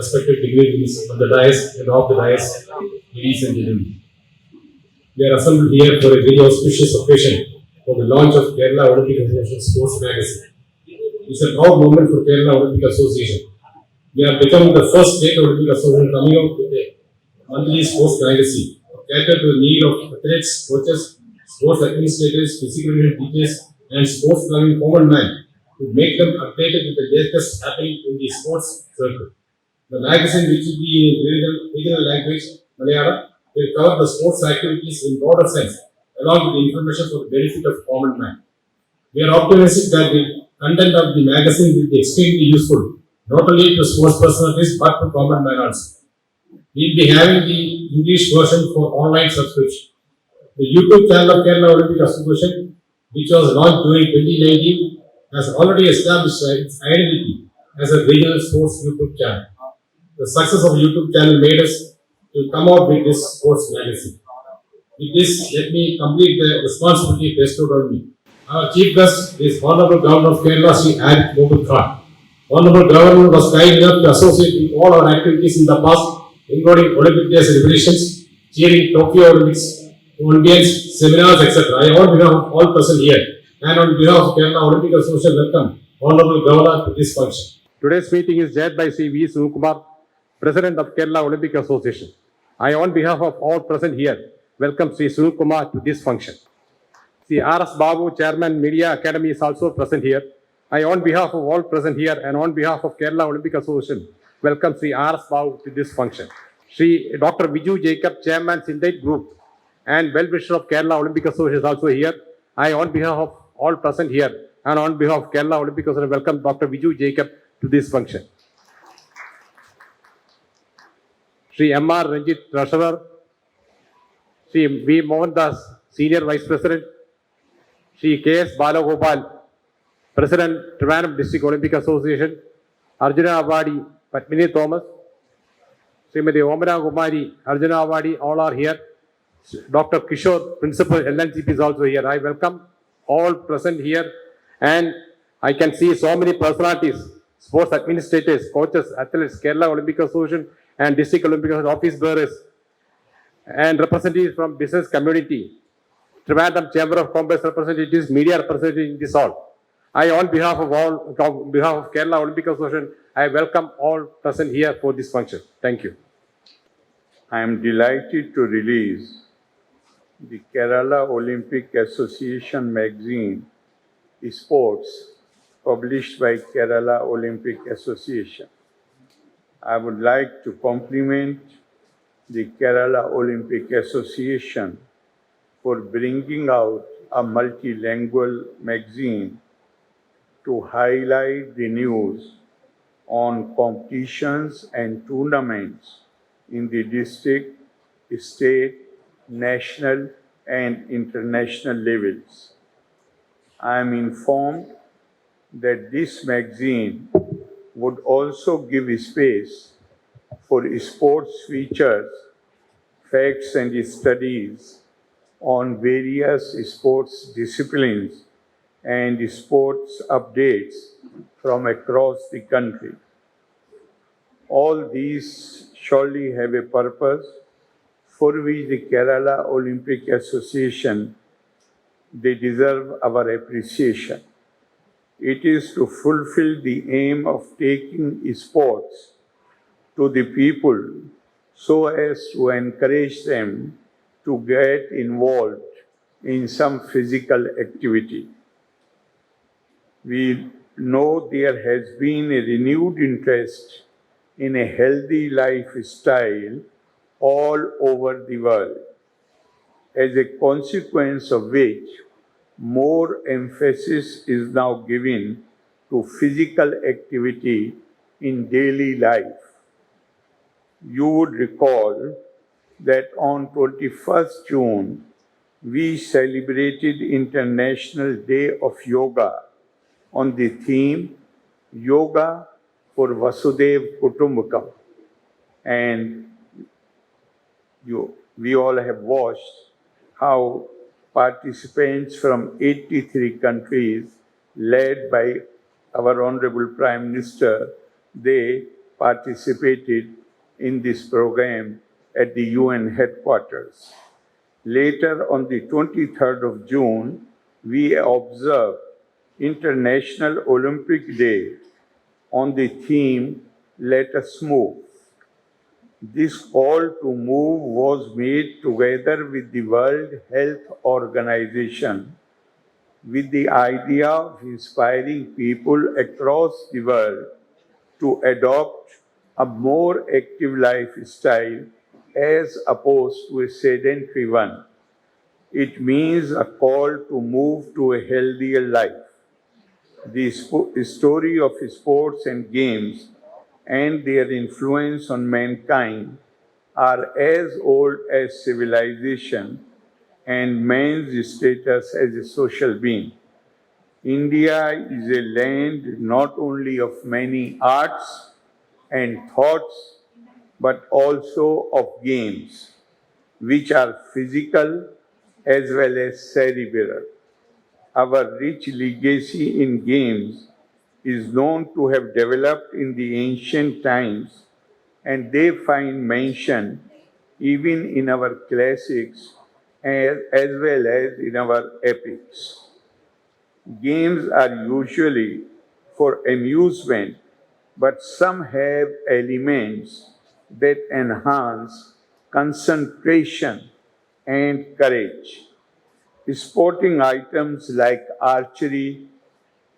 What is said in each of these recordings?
respected dignitaries on the dais and off the dais, ladies and gentlemen. We are assembled here for a very auspicious occasion for the launch of Kerala Olympic Association Sports Magazine. It's a proud moment for Kerala Olympic Association. We are becoming the first state Olympic Association coming out with a monthly sports magazine to cater to the need of athletes, coaches, sports administrators, physical teachers, and sports loving common man to make them updated with the latest happening in the sports circle. The magazine, which will be in regional language, Malayalam, will cover the sports activities in broader sense, along with the information for the benefit of common man. We are optimistic that the content of the magazine will be extremely useful, not only to sports personalities but to common man also. We will be having the English version for online subscription. The YouTube channel of Kerala Olympic Association, which was launched during 2019, has already established its identity as a regional sports YouTube channel. The success of the YouTube channel made us to come out with this sports magazine. With this, let me complete the responsibility bestowed on me. Our chief guest is Honorable Governor of Kerala, Sri Ad Mobile Khan. Honorable Governor was kind enough to associate with all our activities in the past, including Olympic Day celebrations, cheering Tokyo Olympics, Olympians, seminars, etc. I, on behalf of all present here, and on behalf of Kerala Olympic Association, welcome Honorable Governor to this function. Today's meeting is chaired by Sri V. Sukumar, President of Kerala Olympic Association. I, on behalf of all present here, welcome Sri Sukumar to this function. Sri R.S. Babu, Chairman, Media Academy, is also present here. I, on behalf of all present here and on behalf of Kerala Olympic Association, welcome Sri R.S. Babu to this function. Sri Dr. Viju Jacob, Chairman, Sindate Group, and well-wisher of Kerala Olympic Association, is also here. I, on behalf of all present here and on behalf of Kerala Olympic Association, welcome Dr. Viju Jacob to this function. Sri M.R. Ranjit, Treasurer, Sri V. Mohan Das, Senior Vice President, Sri K.S. Balagopal, President, Trivandrum District Olympic Association, Arjuna Awadi, Padmini Thomas, Srimati Omana Kumari, Arjuna Awadi, all are here. Dr. Kishore, Principal LNCP, is also here. I welcome all present here, and I can see so many personalities, sports administrators, coaches, athletes, Kerala Olympic Association and District Olympic Association office bearers, and representatives from business community, Trivandrum Chamber of Commerce representatives, media representatives in this hall. I, on behalf of Kerala Olympic Association, I welcome all present here for this function. Thank you. I am delighted to release the Kerala Olympic Association magazine, Sports, published by Kerala Olympic Association. I would like to compliment the Kerala Olympic Association for bringing out a multilingual magazine to highlight the news on competitions and tournaments in the district, state, national and international levels. I am informed that this magazine would also give space for sports features, facts and studies on various sports disciplines and sports updates from across the country. All these surely have a purpose for which the Kerala Olympic Association, they deserve our appreciation. It is to fulfill the aim of taking sports to the people so as to encourage them to get involved in some physical activity. We know there has been a renewed interest in a healthy lifestyle all over the world, as a consequence of which more emphasis is now given to physical activity in daily life. You would recall that on 21st June, we celebrated International Day of Yoga on the theme Yoga for Vasudev Kutumbakam. And we all have watched how participants from 83 countries, led by our Honorable Prime Minister, they participated in this program at the UN headquarters. Later, on the 23rd of June, we observed International Olympic Day on the theme, Let Us Move. This call to move was made together with the World Health Organization with the idea of inspiring people across the world to adopt a more active lifestyle as opposed to a sedentary one. It means a call to move to a healthier life. The story of sports and games and their influence on mankind are as old as civilization and man's status as a social being. India is a land not only of many arts and thoughts, but also of games, which are physical as well as cerebral. Our rich legacy in games is known to have developed in the ancient times, and they find mention even in our classics as well as in our epics. Games are usually for amusement, but some have elements that enhance concentration and courage. Sporting items like archery,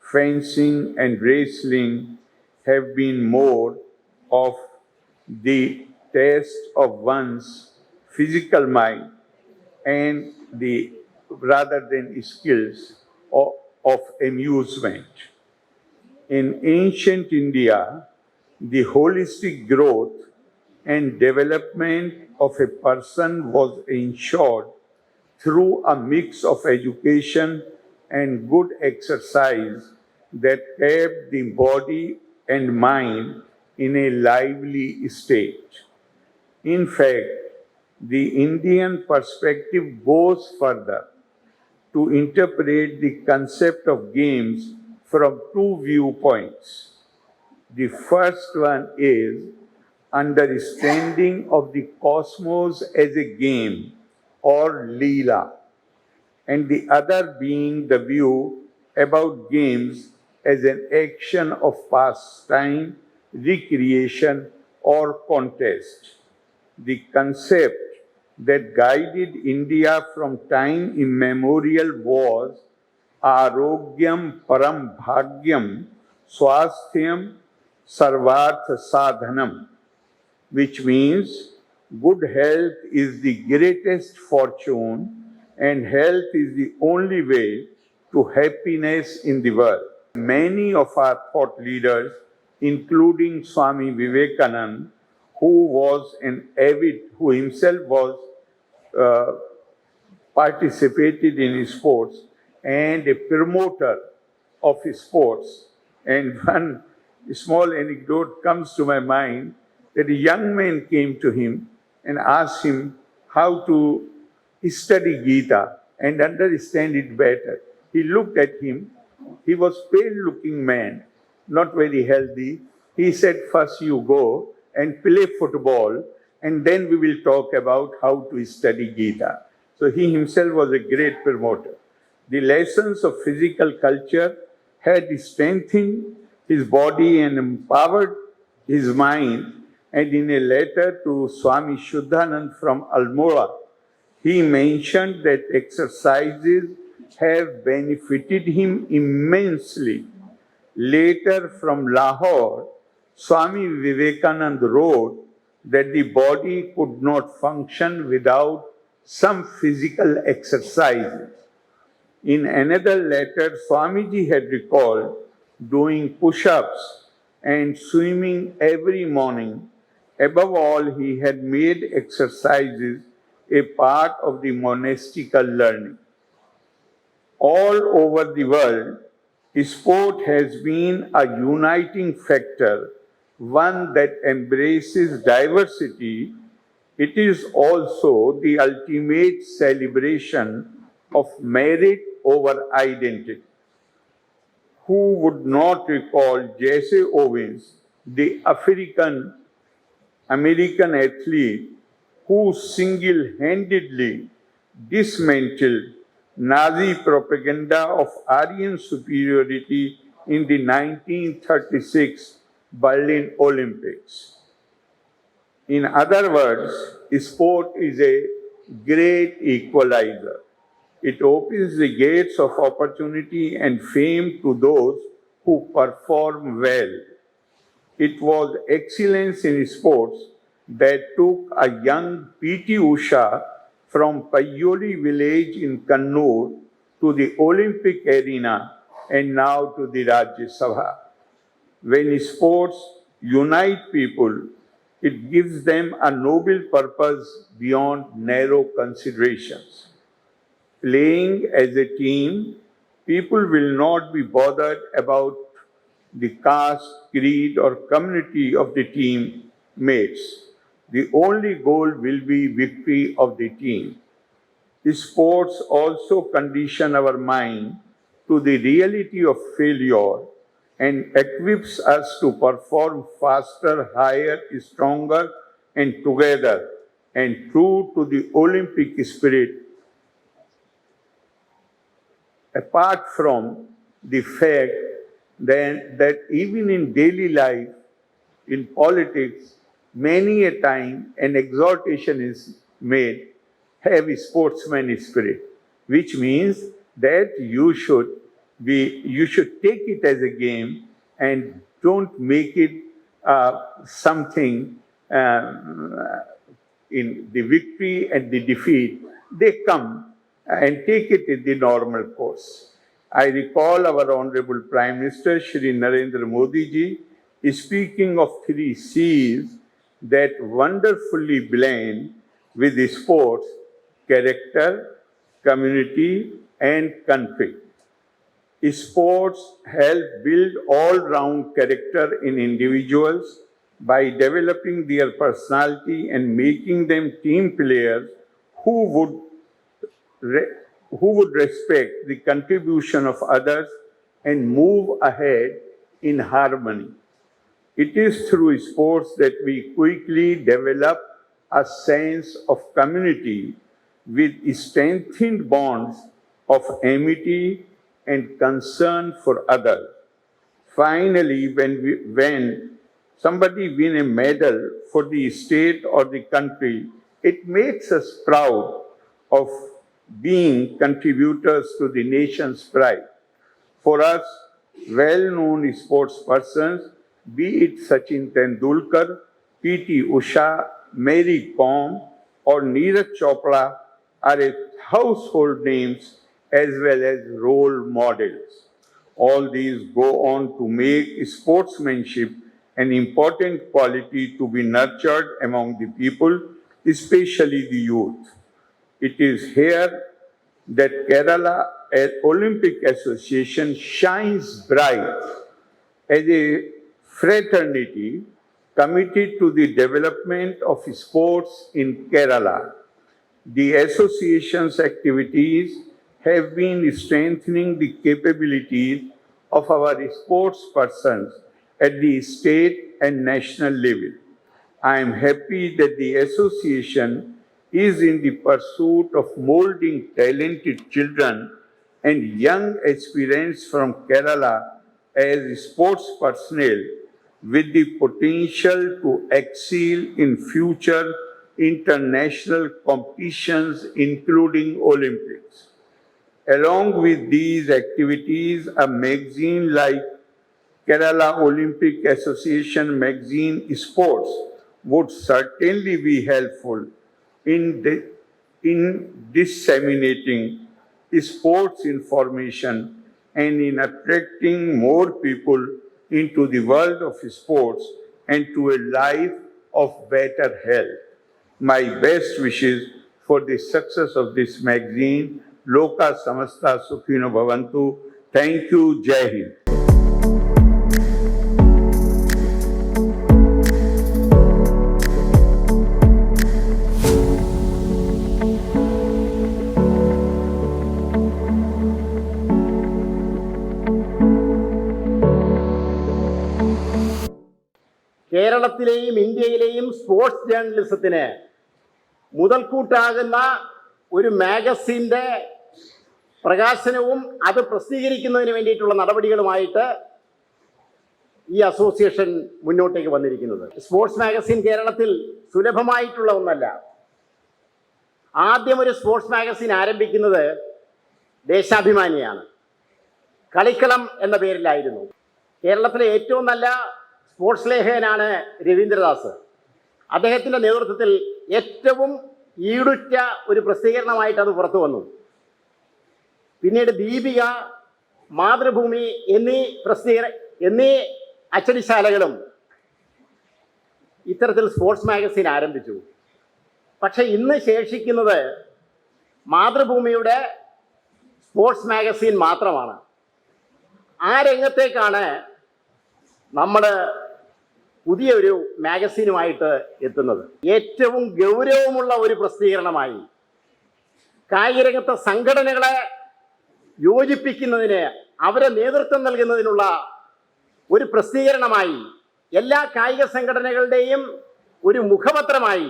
fencing, and wrestling have been more of the test of one's physical mind and the rather than skills of amusement. In ancient India, the holistic growth and development of a person was ensured through a mix of education and good exercise that kept the body and mind in a lively state. In fact, the Indian perspective goes further to interpret the concept of games from two viewpoints. The first one is understanding of the cosmos as a game or Leela, and the other being the view about games as an action of pastime, recreation, or contest. The concept that guided India from time immemorial was Arogyam Param Bhagyam Swasthyam Sarvartha Sadhanam, which means good health is the greatest fortune and health is the only way to happiness in the world. Many of our thought leaders, including Swami Vivekananda, who himself was participated in sports and a promoter of sports. And one small anecdote comes to my mind that a young man came to him and asked him how to study Gita and understand it better. He looked at him. He was pale-looking man, not very healthy. He said, first you go and play football, and then we will talk about how to study Gita. So he himself was a great promoter. The lessons of physical culture had strengthened his body and empowered his mind. And in a letter to Swami Shuddhanand from Almora, he mentioned that exercises have benefited him immensely. Later from Lahore, Swami Vivekananda wrote that the body could not function without some physical exercises. In another letter, Swamiji had recalled doing push-ups and swimming every morning. Above all, he had made exercises a part of the monastical learning. All over the world, sport has been a uniting factor, one that embraces diversity. It is also the ultimate celebration of merit over identity. Who would not recall Jesse Owens, the American athlete who single-handedly dismantled Nazi propaganda of Aryan superiority in the 1936 Berlin Olympics. In other words, sport is a great equalizer. It opens the gates of opportunity and fame to those who perform well. It was excellence in sports that took a young P.T. Usha from Payoli village in Kannur to the Olympic arena and now to the Rajya Sabha. When sports unite people, it gives them a noble purpose beyond narrow considerations. Playing as a team, people will not be bothered about the caste, creed, or community of the team mates. The only goal will be victory of the team. Sports also condition our mind to the reality of failure and equips us to perform faster, higher, stronger, and together, and true to the Olympic spirit. Apart from the fact that even in daily life, in politics, many a time an exhortation is made, have a sportsman spirit, which means that you should take it as a game and don't make it something in the victory and the defeat. They come and take it in the normal course. I recall our Honorable Prime Minister, Shri Narendra Modi ji, speaking of 3 C's that wonderfully blend with the sports: character, community, and country. Sports help build all-round character in individuals by developing their personality and making them team players who would respect the contribution of others and move ahead in harmony. It is through sports that we quickly develop a sense of community with strengthened bonds of amity and concern for others. Finally, when somebody wins a medal for the state or the country, it makes us proud of being contributors to the nation's pride. For us, well-known sports persons, be it Sachin Tendulkar, P.T. Usha, Mary Kom, or Neeraj Chopra, are household names as well as role models. All these go on to make sportsmanship an important quality to be nurtured among the people, especially the youth. It is here that Kerala Olympic Association shines bright as a fraternity committed to the development of sports in Kerala. The association's activities have been strengthening the capabilities of our sports persons at the state and national level. I am happy that the association is in the pursuit of molding talented children and young aspirants from Kerala as sports personnel with the potential to excel in future international competitions, including Olympics. Along with these activities, a magazine like Kerala Olympic Association magazine Sports would certainly be helpful in disseminating sports information and in attracting more people into the world of sports and to a life of better health. My best wishes for the success of this magazine. Loka Samasta Sukhino Bhavantu. Thank you. Jai Hind. കേരളത്തിലെയും ഇന്ത്യയിലെയും sports ജേർണലിസത്തിന് മുതൽക്കൂട്ടാകുന്ന ഒരു മാഗസിൻ്റെ പ്രകാശനവും അത് പ്രസിദ്ധീകരിക്കുന്നതിന് വേണ്ടിയിട്ടുള്ള നടപടികളുമായിട്ട് ഈ association മുന്നോട്ടേക്ക് വന്നിരിക്കുന്നത്. Sports magazine കേരളത്തിൽ സുലഭമായിട്ടുള്ള ഒന്നല്ല. ആദ്യം ഒരു സ്പോർട്സ് മാഗസിൻ ആരംഭിക്കുന്നത് ദേശാഭിമാനിയാണ്. കളിക്കളം എന്ന പേരിലായിരുന്നു. കേരളത്തിലെ ഏറ്റവും നല്ല സ്പോർട്സ് ലേഖകനാണ് രവീന്ദ്രദാസ്. അദ്ദേഹത്തിൻ്റെ നേതൃത്വത്തിൽ ഏറ്റവും ഈടുറ്റ ഒരു പ്രസിദ്ധീകരണമായിട്ട് അത് പുറത്തു വന്നു. പിന്നീട് ദീപിക, മാതൃഭൂമി എന്നീ അച്ചടിശാലകളും ഇത്തരത്തിൽ സ്പോർട്സ് മാഗസിൻ ആരംഭിച്ചു. പക്ഷെ ഇന്ന് ശേഷിക്കുന്നത് മാതൃഭൂമിയുടെ സ്പോർട്സ് മാഗസിൻ മാത്രമാണ്. ആ രംഗത്തേക്കാണ് നമ്മൾ പുതിയൊരു മാഗസീനുമായിട്ട് എത്തുന്നത്. ഏറ്റവും ഗൗരവമുള്ള ഒരു പ്രസിദ്ധീകരണമായി കായികരംഗത്തെ സംഘടനകളെ യോജിപ്പിക്കുന്നതിന്, അവരെ നേതൃത്വം നൽകുന്നതിനുള്ള ഒരു പ്രസിദ്ധീകരണമായി, എല്ലാ കായിക സംഘടനകളുടെയും ഒരു മുഖപത്രമായി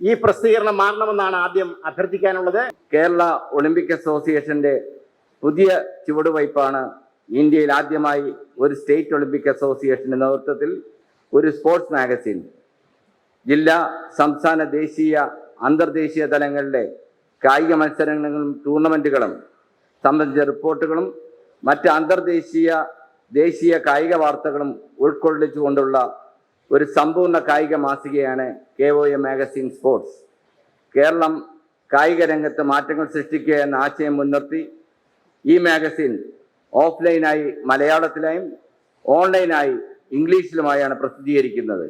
ഈ പ്രസിദ്ധീകരണം മാറണമെന്നാണ് ആദ്യം അഭ്യർത്ഥിക്കാനുള്ളത്. കേരള ഒളിമ്പിക് അസോസിയേഷന്റെ പുതിയ ചുവടുവയ്പ്പാണ് ഇന്ത്യയിൽ ആദ്യമായി ഒരു സ്റ്റേറ്റ് ഒളിമ്പിക് അസോസിയേഷന്റെ നേതൃത്വത്തിൽ ഒരു സ്പോർട്സ് മാഗസിൻ ജില്ലാ, സംസ്ഥാന, ദേശീയ, അന്തർദേശീയ തലങ്ങളിലെ കായിക മത്സരങ്ങളും ടൂർണമെന്റുകളും സംബന്ധിച്ച റിപ്പോർട്ടുകളും മറ്റ് അന്തർദേശീയ, ദേശീയ കായിക വാർത്തകളും ഉൾക്കൊള്ളിച്ചുകൊണ്ടുള്ള ഒരു സമ്പൂർണ്ണ കായിക മാസികയാണ് KOA മാഗസിൻ സ്പോർട്സ്. കേരളം കായിക രംഗത്ത് മാറ്റങ്ങൾ സൃഷ്ടിക്കുക എന്ന ആശയം മുൻനിർത്തി ഈ മാഗസിൻ ഓഫ്ലൈനായി മലയാളത്തിലായും ഓൺലൈനായി ഇംഗ്ലീഷിലുമായാണ് പ്രസിദ്ധീകരിക്കുന്നത്.